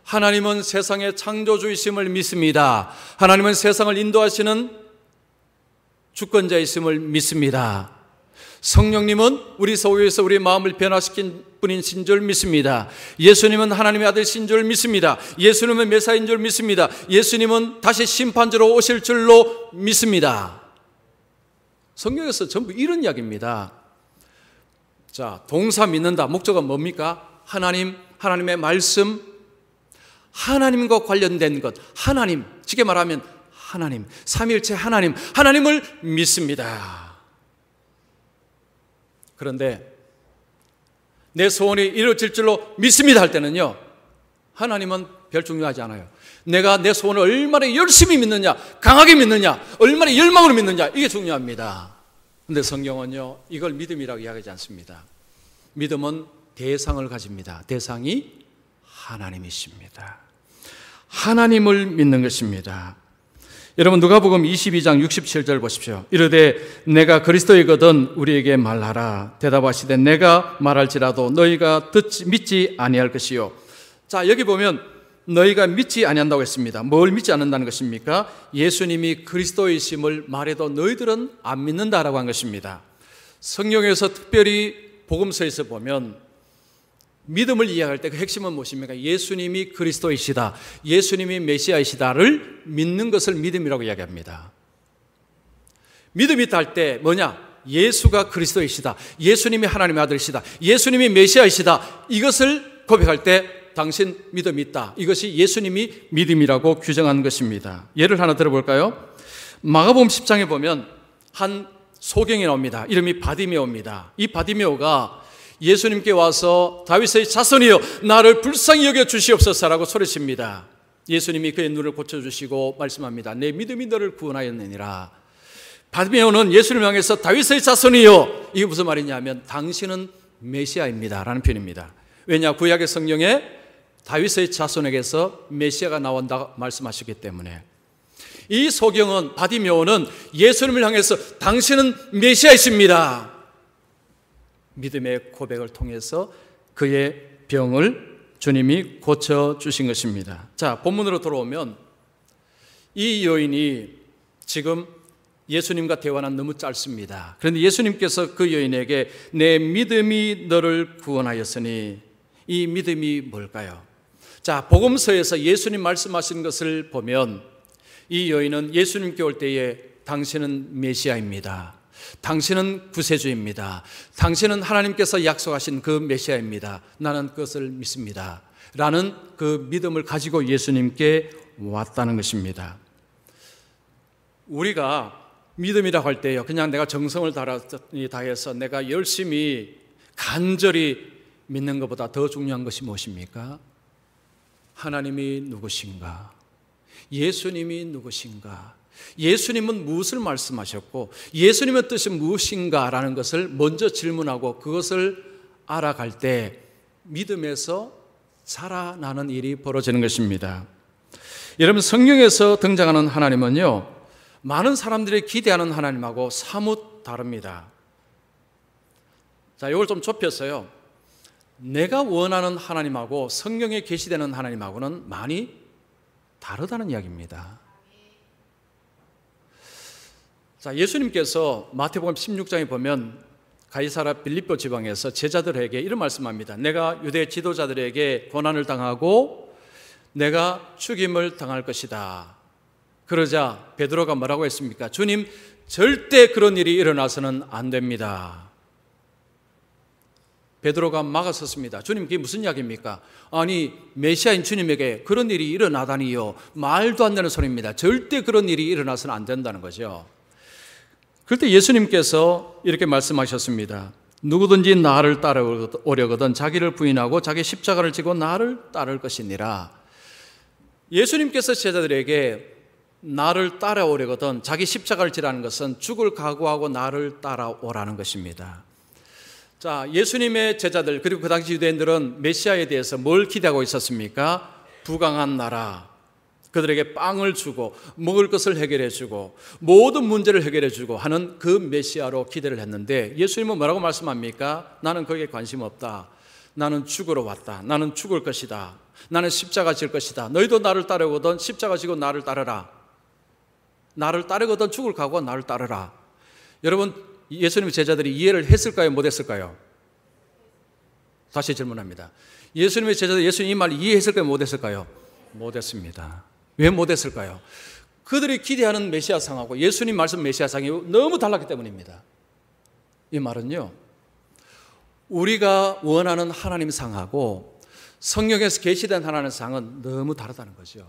하나님은 세상의 창조주이심을 믿습니다. 하나님은 세상을 인도하시는 주권자이심을 믿습니다. 성령님은 우리 속에서 우리의 마음을 변화시킨 분이신 줄 믿습니다. 예수님은 하나님의 아들이신 줄 믿습니다. 예수님은 메시아인 줄 믿습니다. 예수님은 다시 심판주로 오실 줄로 믿습니다. 성경에서 전부 이런 이야기입니다. 자, 동사 믿는다. 목적은 뭡니까? 하나님, 하나님의 말씀, 하나님과 관련된 것, 하나님, 쉽게 말하면 하나님, 삼위일체 하나님, 하나님을 믿습니다. 그런데 내 소원이 이루어질 줄로 믿습니다 할 때는요, 하나님은 별 중요하지 않아요. 내가 내 소원을 얼마나 열심히 믿느냐, 강하게 믿느냐, 얼마나 열망으로 믿느냐, 이게 중요합니다. 그런데 성경은요, 이걸 믿음이라고 이야기하지 않습니다. 믿음은 대상을 가집니다. 대상이 하나님이십니다. 하나님을 믿는 것입니다. 여러분, 누가복음 22장 67절 보십시오. 이르되 내가 그리스도이거든 우리에게 말하라. 대답하시되 내가 말할지라도 너희가 믿지 아니할 것이요. 자, 여기 보면 너희가 믿지 아니한다고 했습니다. 뭘 믿지 않는다는 것입니까? 예수님이 그리스도이심을 말해도 너희들은 안 믿는다라고 한 것입니다. 성경에서 특별히 복음서에서 보면 믿음을 이야기할 때 그 핵심은 무엇입니까? 예수님이 그리스도이시다, 예수님이 메시아이시다를 믿는 것을 믿음이라고 이야기합니다. 믿음이 있다 할 때 뭐냐? 예수가 그리스도이시다, 예수님이 하나님의 아들이시다, 예수님이 메시아이시다, 이것을 고백할 때 당신 믿음이 있다, 이것이 예수님이 믿음이라고 규정한 것입니다. 예를 하나 들어볼까요? 마가복음 10장에 보면 한 소경이 나옵니다. 이름이 바디메오입니다. 이 바디메오가 예수님께 와서 다윗의 자손이여 나를 불쌍히 여겨 주시옵소서라고 소리칩니다. 예수님이 그의 눈을 고쳐주시고 말씀합니다. 내 믿음이 너를 구원하였느니라. 바디메오는 예수님을 향해서 다윗의 자손이여, 이게 무슨 말이냐면 당신은 메시아입니다 라는 표현입니다. 왜냐? 구약의 성경에 다윗의 자손에게서 메시아가 나온다고 말씀하셨기 때문에. 이 소경은, 바디메오는 예수님을 향해서 당신은 메시아이십니다, 믿음의 고백을 통해서 그의 병을 주님이 고쳐주신 것입니다. 자, 본문으로 돌아오면 이 여인이 지금 예수님과 대화는 너무 짧습니다. 그런데 예수님께서 그 여인에게 내 믿음이 너를 구원하였으니, 이 믿음이 뭘까요? 자, 복음서에서 예수님 말씀하신 것을 보면 이 여인은 예수님께 올 때에 당신은 메시아입니다, 당신은 구세주입니다, 당신은 하나님께서 약속하신 그 메시아입니다, 나는 그것을 믿습니다 라는 그 믿음을 가지고 예수님께 왔다는 것입니다. 우리가 믿음이라고 할 때요, 그냥 내가 정성을 다해서 내가 열심히 간절히 믿는 것보다 더 중요한 것이 무엇입니까? 하나님이 누구신가? 예수님이 누구신가? 예수님은 무엇을 말씀하셨고 예수님의 뜻이 무엇인가라는 것을 먼저 질문하고 그것을 알아갈 때 믿음에서 자라나는 일이 벌어지는 것입니다. 여러분, 성경에서 등장하는 하나님은요, 많은 사람들이 기대하는 하나님하고 사뭇 다릅니다. 자, 이걸 좀 좁혔어요. 내가 원하는 하나님하고 성경에 계시되는 하나님하고는 많이 다르다는 이야기입니다. 자, 예수님께서 마태복음 16장에 보면 가이사랴 빌립보 지방에서 제자들에게 이런 말씀합니다. 내가 유대 지도자들에게 고난을 당하고 내가 죽임을 당할 것이다. 그러자 베드로가 뭐라고 했습니까? 주님, 절대 그런 일이 일어나서는 안 됩니다. 베드로가 막아섰습니다. 주님, 그게 무슨 이야기입니까? 아니, 메시아인 주님에게 그런 일이 일어나다니요. 말도 안 되는 소리입니다. 절대 그런 일이 일어나서는 안 된다는 거죠. 그럴 때 예수님께서 이렇게 말씀하셨습니다. 누구든지 나를 따라오려거든 자기를 부인하고 자기 십자가를 지고 나를 따를 것이니라. 예수님께서 제자들에게 나를 따라오려거든 자기 십자가를 지라는 것은 죽을 각오하고 나를 따라오라는 것입니다. 자, 예수님의 제자들 그리고 그 당시 유대인들은 메시아에 대해서 뭘 기대하고 있었습니까? 부강한 나라, 그들에게 빵을 주고 먹을 것을 해결해 주고 모든 문제를 해결해 주고 하는 그 메시아로 기대를 했는데 예수님은 뭐라고 말씀합니까? 나는 거기에 관심 없다. 나는 죽으러 왔다. 나는 죽을 것이다. 나는 십자가 질 것이다. 너희도 나를 따르거든 십자가 지고 나를 따르라. 나를 따르거든 죽을 각오와 나를 따르라. 여러분, 예수님의 제자들이 이해를 했을까요? 못했을까요? 다시 질문합니다. 예수님의 제자들이 예수님 이 말을 이해했을까요? 못했을까요? 못했습니다. 왜 못했을까요? 그들이 기대하는 메시아상하고 예수님 말씀 메시아상이 너무 달랐기 때문입니다. 이 말은요, 우리가 원하는 하나님 상하고 성경에서 계시된 하나님 상은 너무 다르다는 거죠.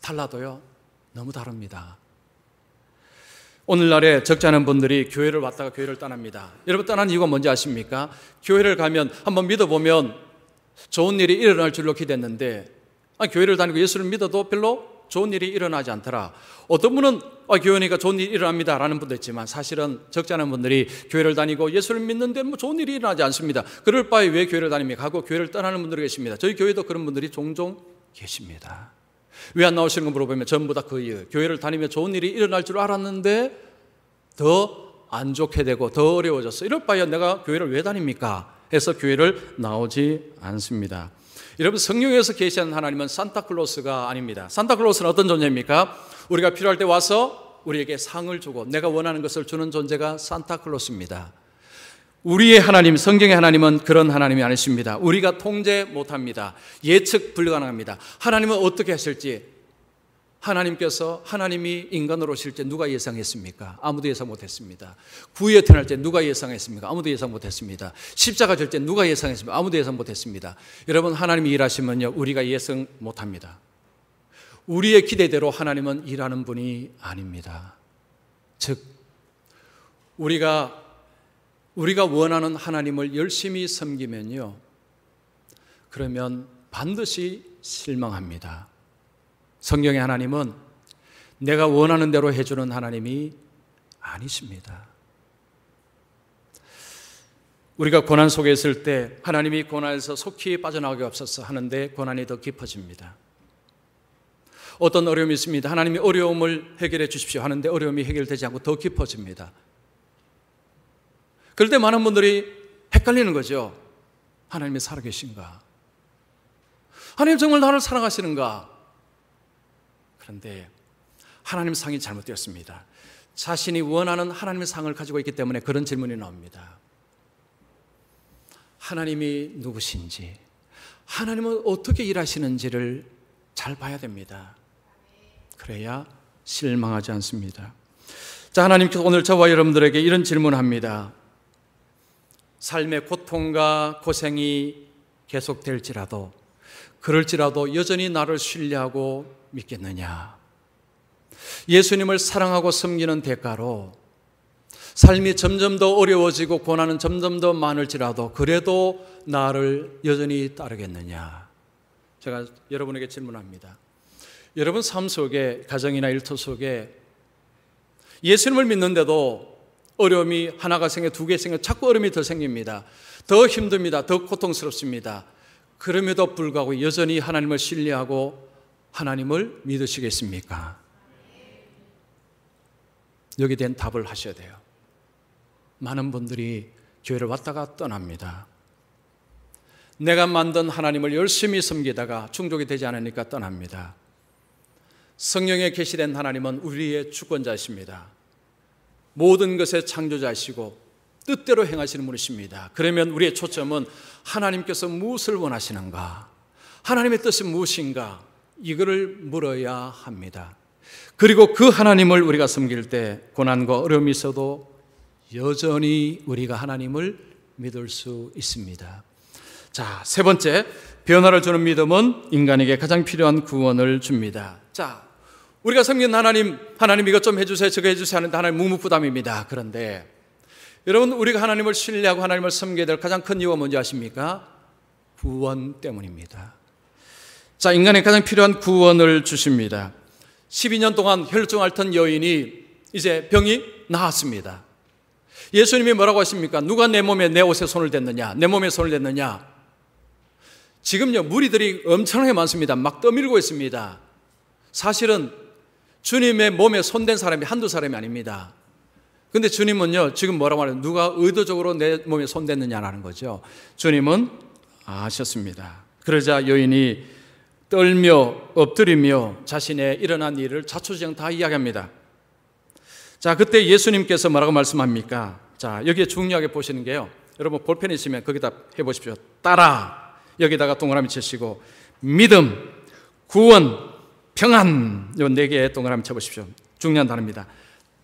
달라도요, 너무 다릅니다. 오늘날에 적지 않은 분들이 교회를 왔다가 교회를 떠납니다. 여러분, 떠난 이유가 뭔지 아십니까? 교회를 가면 한번 믿어보면 좋은 일이 일어날 줄로 기대했는데 교회를 다니고 예수를 믿어도 별로 좋은 일이 일어나지 않더라. 어떤 분은 교회니까 좋은 일이 일어납니다 라는 분도 있지만 사실은 적지 않은 분들이 교회를 다니고 예수를 믿는데 뭐 좋은 일이 일어나지 않습니다. 그럴 바에 왜 교회를 다닙니까? 하고 교회를 떠나는 분들이 계십니다. 저희 교회도 그런 분들이 종종 계십니다. 왜 안 나오시는 거 물어보면 전부 다 그 이유. 교회를 다니면 좋은 일이 일어날 줄 알았는데 더 안 좋게 되고 더 어려워졌어. 이럴 바에 내가 교회를 왜 다닙니까? 해서 교회를 나오지 않습니다. 여러분, 성경에서 계시하는 하나님은 산타클로스가 아닙니다. 산타클로스는 어떤 존재입니까? 우리가 필요할 때 와서 우리에게 상을 주고 내가 원하는 것을 주는 존재가 산타클로스입니다. 우리의 하나님, 성경의 하나님은 그런 하나님이 아니십니다. 우리가 통제 못합니다. 예측 불가능합니다. 하나님은 어떻게 하실지, 하나님이 인간으로 오실 때 누가 예상했습니까? 아무도 예상 못했습니다. 구유에 태어날 때 누가 예상했습니까? 아무도 예상 못했습니다. 십자가 질 때 누가 예상했습니까? 아무도 예상 못했습니다. 여러분, 하나님이 일하시면요, 우리가 예상 못합니다. 우리의 기대대로 하나님은 일하는 분이 아닙니다. 즉, 우리가 원하는 하나님을 열심히 섬기면요, 그러면 반드시 실망합니다. 성경의 하나님은 내가 원하는 대로 해주는 하나님이 아니십니다. 우리가 고난 속에 있을 때 하나님이 고난에서 속히 빠져나오게 없어서 하는데 고난이 더 깊어집니다. 어떤 어려움이 있습니다. 하나님이 어려움을 해결해 주십시오 하는데 어려움이 해결되지 않고 더 깊어집니다. 그럴 때 많은 분들이 헷갈리는 거죠. 하나님이 살아계신가? 하나님 정말 나를 사랑하시는가? 그런데 하나님 상이 잘못되었습니다. 자신이 원하는 하나님의 상을 가지고 있기 때문에 그런 질문이 나옵니다. 하나님이 누구신지, 하나님은 어떻게 일하시는지를 잘 봐야 됩니다. 그래야 실망하지 않습니다. 자, 하나님께서 오늘 저와 여러분들에게 이런 질문합니다. 삶의 고통과 고생이 계속될지라도, 그럴지라도 여전히 나를 신뢰하고 믿겠느냐? 예수님을 사랑하고 섬기는 대가로 삶이 점점 더 어려워지고 고난은 점점 더 많을지라도 그래도 나를 여전히 따르겠느냐? 제가 여러분에게 질문합니다. 여러분 삶 속에, 가정이나 일터 속에 예수님을 믿는데도 어려움이 하나가 생겨 두 개 생겨 자꾸 어려움이 더 생깁니다. 더 힘듭니다. 더 고통스럽습니다. 그럼에도 불구하고 여전히 하나님을 신뢰하고 하나님을 믿으시겠습니까? 여기에 대한 답을 하셔야 돼요. 많은 분들이 교회를 왔다가 떠납니다. 내가 만든 하나님을 열심히 섬기다가 충족이 되지 않으니까 떠납니다. 성경에 계시된 하나님은 우리의 주권자이십니다. 모든 것의 창조자이시고 뜻대로 행하시는 분이십니다. 그러면 우리의 초점은 하나님께서 무엇을 원하시는가? 하나님의 뜻이 무엇인가? 이거를 물어야 합니다. 그리고 그 하나님을 우리가 섬길 때 고난과 어려움이 있어도 여전히 우리가 하나님을 믿을 수 있습니다. 자, 세 번째, 변화를 주는 믿음은 인간에게 가장 필요한 구원을 줍니다. 자, 우리가 섬기는 하나님 이것 좀 해주세요, 저거 해주세요 하는데 하나님 묵묵부담입니다. 그런데 여러분, 우리가 하나님을 신뢰하고 하나님을 섬겨야 될 가장 큰 이유가 뭔지 아십니까? 구원 때문입니다. 자, 인간에 가장 필요한 구원을 주십니다. 12년 동안 혈증 앓던 여인이 이제 병이 나았습니다. 예수님이 뭐라고 하십니까? 누가 내 몸에 내 옷에 손을 댔느냐? 내 몸에 손을 댔느냐? 지금요, 무리들이 엄청나게 많습니다. 막 떠밀고 있습니다. 사실은 주님의 몸에 손댄 사람이 한두 사람이 아닙니다. 근데 주님은요, 지금 뭐라고 하나요? 누가 의도적으로 내 몸에 손댔느냐라는 거죠. 주님은 아셨습니다. 그러자 여인이 떨며 엎드리며 자신의 일어난 일을 자초지종 다 이야기합니다. 자, 그때 예수님께서 뭐라고 말씀합니까? 자, 여기에 중요하게 보시는 게요, 여러분 볼펜 있으면 거기다 해보십시오. 따라, 여기다가 동그라미 치시고 믿음, 구원, 평안, 이 네 개의 동그라미 쳐보십시오. 중요한 단어입니다.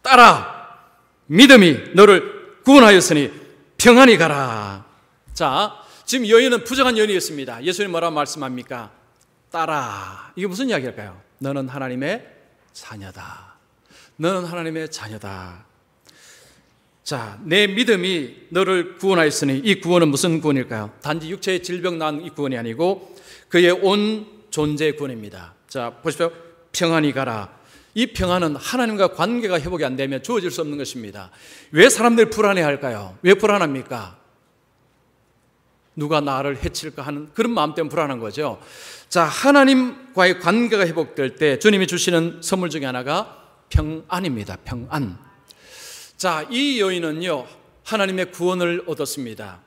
따라, 믿음이 너를 구원하였으니 평안히 가라. 자, 지금 여인은 부정한 여인이었습니다. 예수님 뭐라고 말씀합니까? 따라. 이게 무슨 이야기일까요? 너는 하나님의 자녀다. 너는 하나님의 자녀다. 자, 내 믿음이 너를 구원하였으니, 이 구원은 무슨 구원일까요? 단지 육체의 질병 난 이 구원이 아니고 그의 온 존재의 구원입니다. 자, 보십시오. 평안히 가라. 이 평안은 하나님과 관계가 회복이 안 되면 주어질 수 없는 것입니다. 왜 사람들이 불안해할까요? 왜 불안합니까? 누가 나를 해칠까 하는 그런 마음 때문에 불안한 거죠. 자, 하나님과의 관계가 회복될 때 주님이 주시는 선물 중에 하나가 평안입니다. 평안. 자, 이 여인은요, 하나님의 구원을 얻었습니다.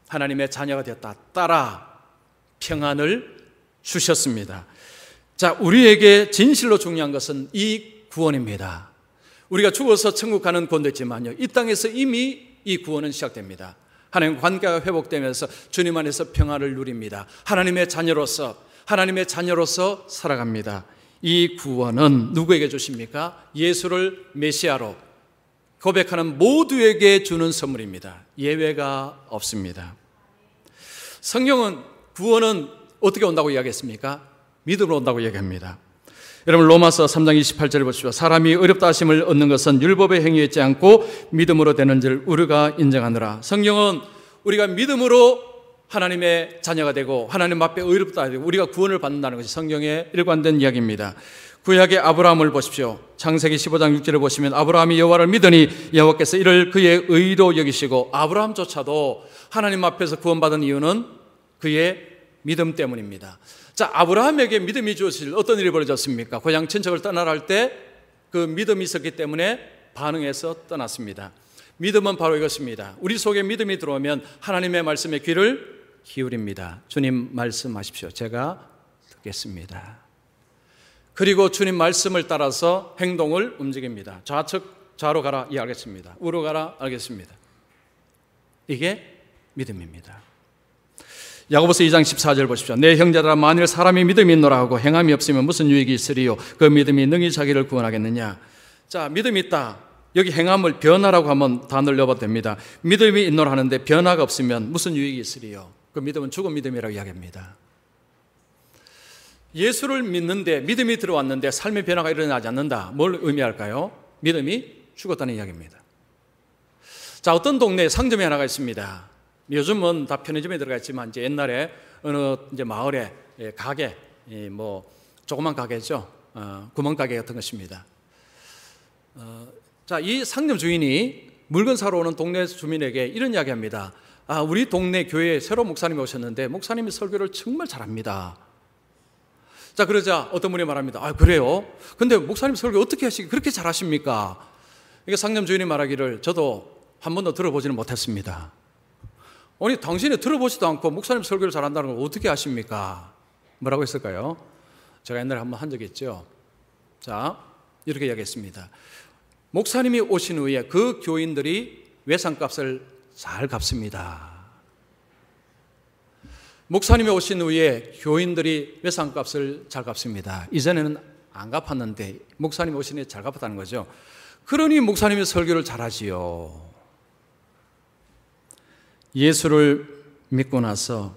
하나님의 자녀가 되었다. 따라 평안을 주셨습니다. 자, 우리에게 진실로 중요한 것은 이 구원입니다. 우리가 죽어서 천국 가는 구원도 있지만요, 이 땅에서 이미 이 구원은 시작됩니다. 하나님과 관계가 회복되면서 주님 안에서 평안을 누립니다. 하나님의 자녀로서 살아갑니다. 이 구원은 누구에게 주십니까? 예수를 메시아로 고백하는 모두에게 주는 선물입니다. 예외가 없습니다. 성경은 구원은 어떻게 온다고 이야기했습니까? 믿음으로 온다고 얘기합니다. 여러분, 로마서 3장 28절을 보십시오. 사람이 어렵다 하심을 얻는 것은 율법의 행위에 있지 않고 믿음으로 되는 줄 우리가 인정하느라. 성경은 우리가 믿음으로 하나님의 자녀가 되고 하나님 앞에 의롭다 되고 우리가 구원을 받는다는 것이 성경의 일관된 이야기입니다. 구약의 아브라함을 보십시오. 창세기 15장 6절을 보시면 아브라함이 여호와를 믿으니 여호와께서 이를 그의 의로 여기시고, 아브라함조차도 하나님 앞에서 구원받은 이유는 그의 믿음 때문입니다. 자, 아브라함에게 믿음이 주어질 어떤 일이 벌어졌습니까? 고향 친척을 떠나라 할 때 그 믿음이 있었기 때문에 반응해서 떠났습니다. 믿음은 바로 이것입니다. 우리 속에 믿음이 들어오면 하나님의 말씀에 귀를 기울입니다. 주님 말씀하십시오. 제가 듣겠습니다. 그리고 주님 말씀을 따라서 행동을 움직입니다. 좌측, 좌로 가라, 예, 알겠습니다. 우로 가라, 알겠습니다. 이게 믿음입니다. 야고보서 2장 14절 보십시오. 내 형제들아, 만일 사람이 믿음이 있노라 하고 행함이 없으면 무슨 유익이 있으리요? 그 믿음이 능히 자기를 구원하겠느냐? 자, 믿음이 있다. 여기 행함을 변화라고 한번 단어를 넣어봐도 됩니다. 믿음이 있노라 하는데 변화가 없으면 무슨 유익이 있으리요? 그 믿음은 죽은 믿음이라고 이야기합니다. 예수를 믿는데 믿음이 들어왔는데 삶의 변화가 일어나지 않는다. 뭘 의미할까요? 믿음이 죽었다는 이야기입니다. 자, 어떤 동네에 상점이 하나가 있습니다. 요즘은 다 편의점에 들어가 있지만 이제 옛날에 어느 이제 마을에 가게, 뭐 조그만 가게죠. 구멍가게 같은 것입니다. 자, 이 상점 주인이 물건 사러 오는 동네 주민에게 이런 이야기합니다. 아, 우리 동네 교회에 새로 목사님이 오셨는데 목사님이 설교를 정말 잘합니다. 자, 그러자 어떤 분이 말합니다. 아, 그래요? 근데 목사님 설교 어떻게 하시기 그렇게 잘하십니까? 이게 상점 주인이 말하기를 저도 한 번도 들어보지는 못했습니다. 아니, 당신이 들어보지도 않고 목사님 설교를 잘한다는 걸 어떻게 아십니까? 뭐라고 했을까요? 제가 옛날에 한번 한 적이 있죠. 자, 이렇게 이야기했습니다. 목사님이 오신 후에 그 교인들이 외상값을 잘 갚습니다. 목사님이 오신 후에 교인들이 외상값을 잘 갚습니다. 이전에는 안 갚았는데 목사님 오시니 잘 갚았다는 거죠. 그러니 목사님이 설교를 잘하지요. 예수를 믿고 나서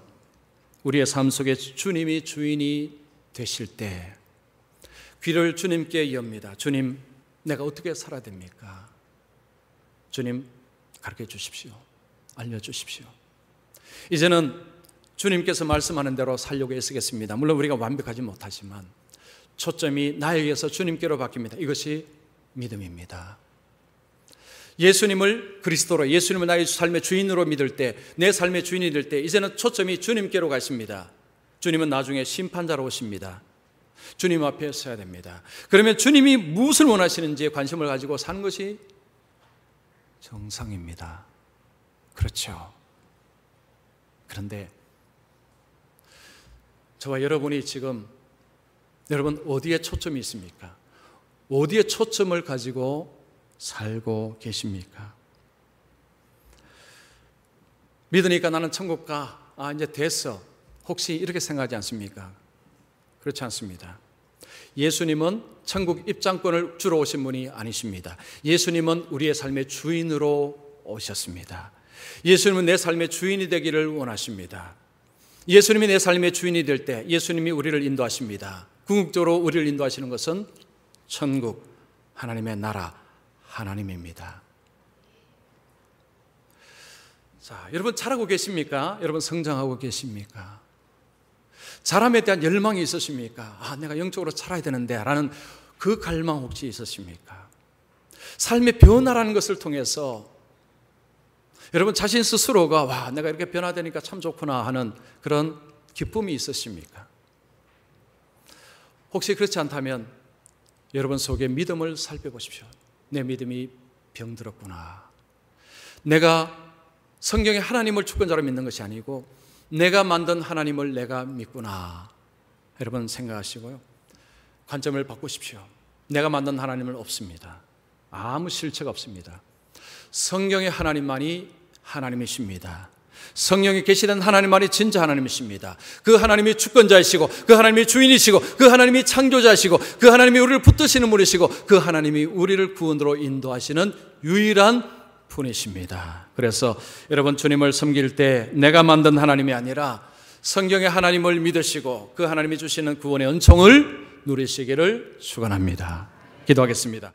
우리의 삶 속에 주님이 주인이 되실 때 귀를 주님께 엽니다. 주님, 내가 어떻게 살아야 됩니까? 주님, 가르쳐 주십시오. 알려주십시오. 이제는 주님께서 말씀하는 대로 살려고 애쓰겠습니다. 물론 우리가 완벽하지 못하지만 초점이 나에 의해서 주님께로 바뀝니다. 이것이 믿음입니다. 예수님을 그리스도로, 예수님을 나의 삶의 주인으로 믿을 때, 내 삶의 주인이 될 때 이제는 초점이 주님께로 가십니다. 주님은 나중에 심판자로 오십니다. 주님 앞에 서야 됩니다. 그러면 주님이 무엇을 원하시는지에 관심을 가지고 사는 것이 정상입니다. 그렇죠. 그런데 저와 여러분이 지금 여러분 어디에 초점이 있습니까? 어디에 초점을 가지고 살고 계십니까? 믿으니까 나는 천국 가. 이제 됐어. 혹시 이렇게 생각하지 않습니까? 그렇지 않습니다. 예수님은 천국 입장권을 주러 오신 분이 아니십니다. 예수님은 우리의 삶의 주인으로 오셨습니다. 예수님은 내 삶의 주인이 되기를 원하십니다. 예수님이 내 삶의 주인이 될 때 예수님이 우리를 인도하십니다. 궁극적으로 우리를 인도하시는 것은 천국, 하나님의 나라, 하나님입니다. 자, 여러분 잘하고 계십니까? 여러분 성장하고 계십니까? 사람에 대한 열망이 있으십니까? 내가 영적으로 살아야 되는데 라는 그 갈망 혹시 있으십니까? 삶의 변화라는 것을 통해서 여러분 자신 스스로가 내가 이렇게 변화되니까 참 좋구나 하는 그런 기쁨이 있으십니까? 혹시 그렇지 않다면 여러분 속에 믿음을 살펴보십시오. 내 믿음이 병들었구나. 내가 성경에 하나님을 주권자로 믿는 것이 아니고 내가 만든 하나님을 내가 믿구나. 여러분 생각하시고요. 관점을 바꾸십시오. 내가 만든 하나님은 없습니다. 아무 실체가 없습니다. 성경의 하나님만이 하나님이십니다. 성령이 계시는 하나님만이 진짜 하나님이십니다. 그 하나님이 주권자이시고 그 하나님이 주인이시고 그 하나님이 창조자시고 그 하나님이 우리를 붙드시는 분이시고 그 하나님이 우리를 구원으로 인도하시는 유일한 분이십니다. 그래서 여러분 주님을 섬길 때 내가 만든 하나님이 아니라 성경의 하나님을 믿으시고 그 하나님이 주시는 구원의 은총을 누리시기를 축원합니다. 기도하겠습니다.